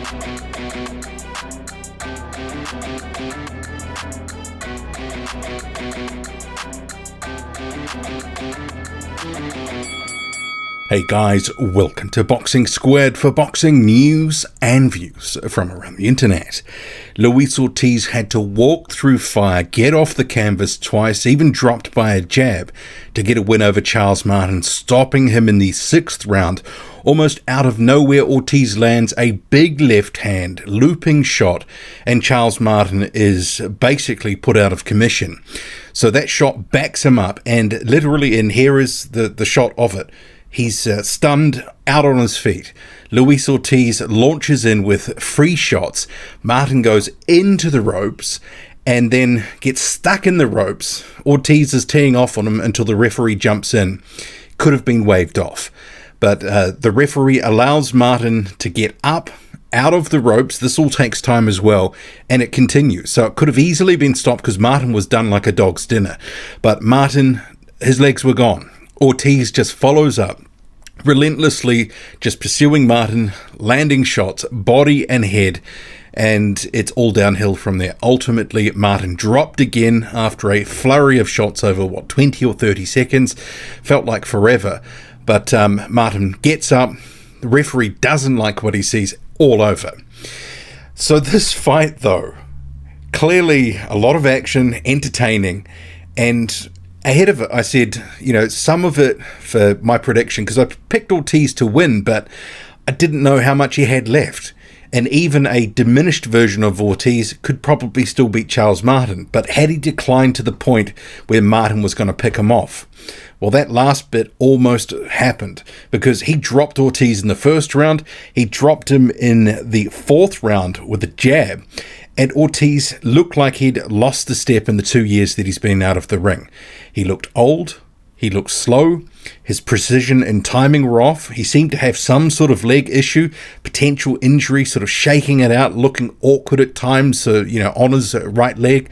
Hey guys, welcome to Boxing Squared for boxing news and views from around the internet. Luis Ortiz had to walk through fire, get off the canvas twice, even dropped by a jab to get a win over Charles Martin, stopping him in the 6th round. Almost out of nowhere, Ortiz lands a big left hand looping shot and Charles Martin is basically put out of commission. So that shot backs him up, and literally, and here is the shot of it. He's stunned, out on his feet. Luis Ortiz launches in with free shots. Martin goes into the ropes and then gets stuck in the ropes. Ortiz is teeing off on him until the referee jumps in. Could have been waved off. But the referee allows Martin to get up out of the ropes. This all takes time as well, and it continues. So it could have easily been stopped because Martin was done like a dog's dinner. But Martin, his legs were gone. Ortiz just follows up, relentlessly just pursuing Martin, landing shots, body and head, and it's all downhill from there. Ultimately, Martin dropped again after a flurry of shots over, 20 or 30 seconds. Felt like forever, but Martin gets up. The referee doesn't like what he sees, all over. So this fight, though, clearly a lot of action, entertaining, and ahead of it, I said, some of it for my prediction, because I picked Ortiz to win, but I didn't know how much he had left. And even a diminished version of Ortiz could probably still beat Charles Martin. But had he declined to the point where Martin was going to pick him off? Well, that last bit almost happened, because he dropped Ortiz in the 1st round. He dropped him in the 4th round with a jab. And Ortiz looked like he'd lost a step in the 2 years that he's been out of the ring. He looked old. He looked slow. His precision and timing were off. He seemed to have some sort of leg issue, potential injury, sort of shaking it out, looking awkward at times, on his right leg.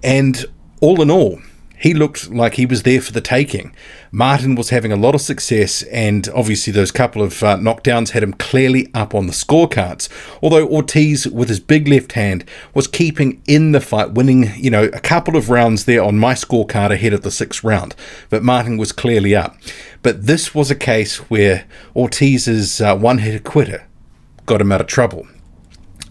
And all in all, he looked like he was there for the taking. Martin was having a lot of success, and obviously those couple of knockdowns had him clearly up on the scorecards. Although Ortiz, with his big left hand, was keeping in the fight, winning, a couple of rounds there on my scorecard ahead of the 6th round. But Martin was clearly up. But this was a case where Ortiz's one-hitter quitter got him out of trouble.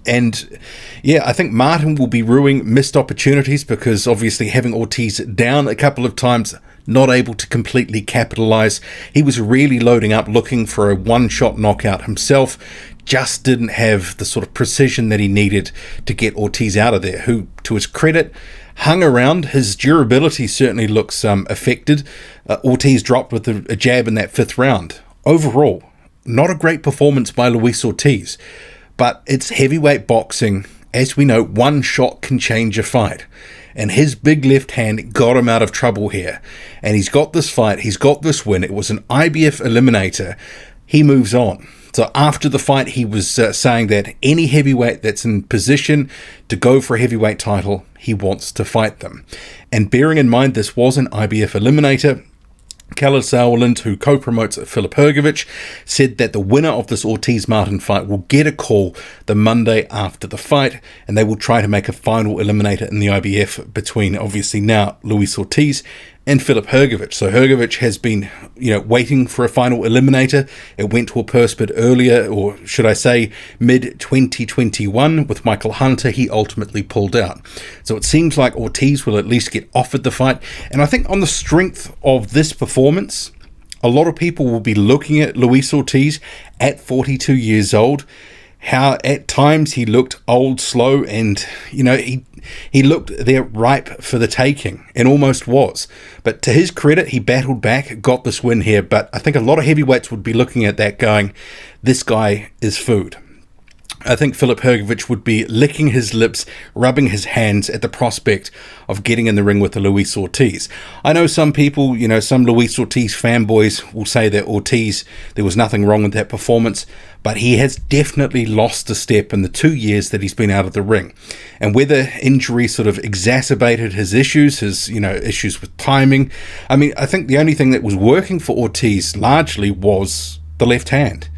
And yeah, I think Martin will be ruining missed opportunities, because obviously having Ortiz down a couple of times, not able to completely capitalize. He was really loading up, looking for a one-shot knockout himself. Just didn't have the sort of precision that he needed to get Ortiz out of there, who, to his credit, hung around. His durability certainly looks affected. Ortiz dropped with a jab in that 5th round. Overall, not a great performance by Luis Ortiz. But it's heavyweight boxing. As we know, one shot can change a fight. And his big left hand got him out of trouble here. And he's got this fight. He's got this win. It was an IBF eliminator. He moves on. So after the fight, he was saying that any heavyweight that's in position to go for a heavyweight title, he wants to fight them. And bearing in mind this was an IBF eliminator, Khalid Sauerland, who co-promotes Filip Hrgović, said that the winner of this Ortiz-Martin fight will get a call the Monday after the fight, and they will try to make a final eliminator in the IBF between, obviously now, Luis Ortiz and Filip Hrgović. So Hrgović has been, waiting for a final eliminator. It went to a purse bid earlier, or should I say, mid-2021 with Michael Hunter. He ultimately pulled out. So it seems like Ortiz will at least get offered the fight. And I think on the strength of this performance, a lot of people will be looking at Luis Ortiz at 42 years old, how at times he looked old, slow, and, he looked there ripe for the taking, and almost was. But to his credit, he battled back, got this win here. But I think a lot of heavyweights would be looking at that going, this guy is food. I think Filip Hrgović would be licking his lips, rubbing his hands at the prospect of getting in the ring with the Luis Ortiz. I know some people, some Luis Ortiz fanboys will say that Ortiz, there was nothing wrong with that performance, but he has definitely lost a step in the 2 years that he's been out of the ring. And whether injury sort of exacerbated his issues, issues with timing, I think the only thing that was working for Ortiz largely was the left hand.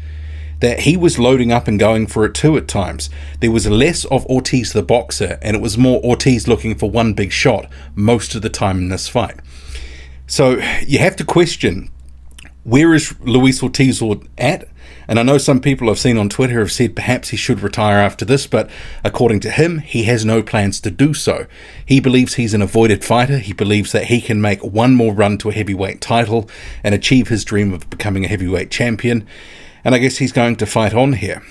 that he was loading up and going for it too at times. There was less of Ortiz the boxer, and it was more Ortiz looking for one big shot most of the time in this fight. So you have to question, where is Luis Ortiz at? And I know some people I've seen on Twitter have said perhaps he should retire after this, but according to him, he has no plans to do so. He believes he's an avoided fighter. He believes that he can make one more run to a heavyweight title and achieve his dream of becoming a heavyweight champion. And I guess he's going to fight on here.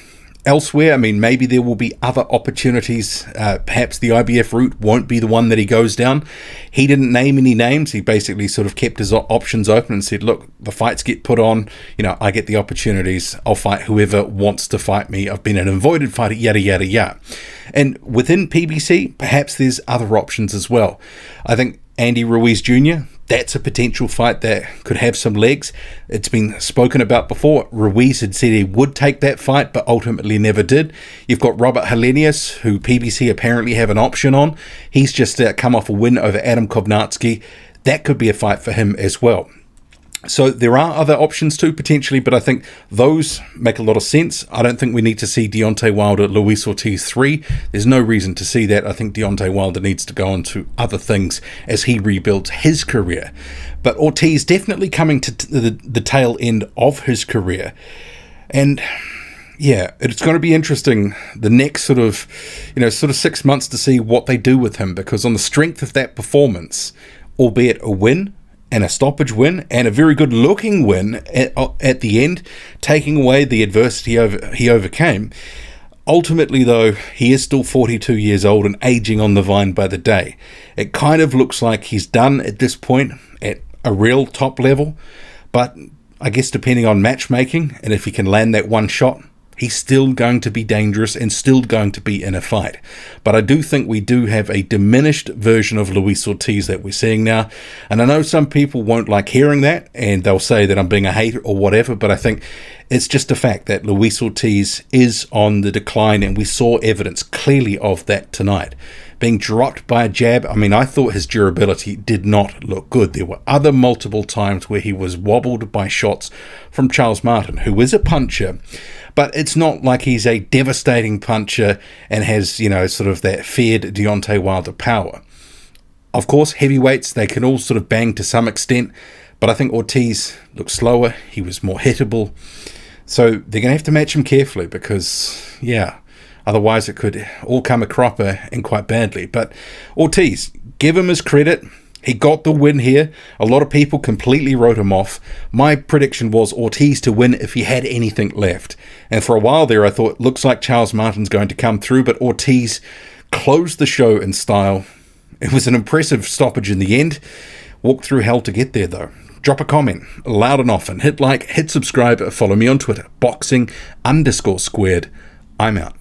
Elsewhere, I mean, maybe there will be other opportunities. Perhaps the IBF route won't be the one that he goes down. He didn't name any names. He basically sort of kept his options open and said, look, the fights get put on. I get the opportunities. I'll fight whoever wants to fight me. I've been an avoided fighter, yada, yada, yada. And within PBC, perhaps there's other options as well. I think Andy Ruiz Jr., that's a potential fight that could have some legs. It's been spoken about before. Ruiz had said he would take that fight, but ultimately never did. You've got Robert Helenius, who PBC apparently have an option on. He's just come off a win over Adam Kovnatsky. That could be a fight for him as well. So there are other options too, potentially, but I think those make a lot of sense. I don't think we need to see Deontay Wilder, Luis Ortiz 3. There's no reason to see that. I think Deontay Wilder needs to go on to other things as he rebuilds his career. But Ortiz definitely coming to the tail end of his career. And yeah, it's going to be interesting the next sort of 6 months to see what they do with him, because on the strength of that performance, albeit a win, and a stoppage win, and a very good looking win at the end, taking away the adversity he overcame. Ultimately, though, he is still 42 years old and aging on the vine by the day. It kind of looks like he's done at this point at a real top level, but I guess depending on matchmaking, and if he can land that one shot, he's still going to be dangerous and still going to be in a fight. But I do think we do have a diminished version of Luis Ortiz that we're seeing now. And I know some people won't like hearing that, and they'll say that I'm being a hater or whatever, but I think it's just a fact that Luis Ortiz is on the decline, and we saw evidence clearly of that tonight. Being dropped by a jab, I mean, I thought his durability did not look good. There were other multiple times where he was wobbled by shots from Charles Martin, who is a puncher, but it's not like he's a devastating puncher and has, sort of that feared Deontay Wilder power. Of course, heavyweights, they can all sort of bang to some extent, but I think Ortiz looked slower. He was more hittable. So they're going to have to match him carefully because, otherwise it could all come a cropper and quite badly. But Ortiz, give him his credit. He got the win here. A lot of people completely wrote him off. My prediction was Ortiz to win if he had anything left. And for a while there, I thought, looks like Charles Martin's going to come through, but Ortiz closed the show in style. It was an impressive stoppage in the end. Walked through hell to get there, though. Drop a comment, loud and often. Hit like, hit subscribe, follow me on Twitter, boxing_squared. I'm out.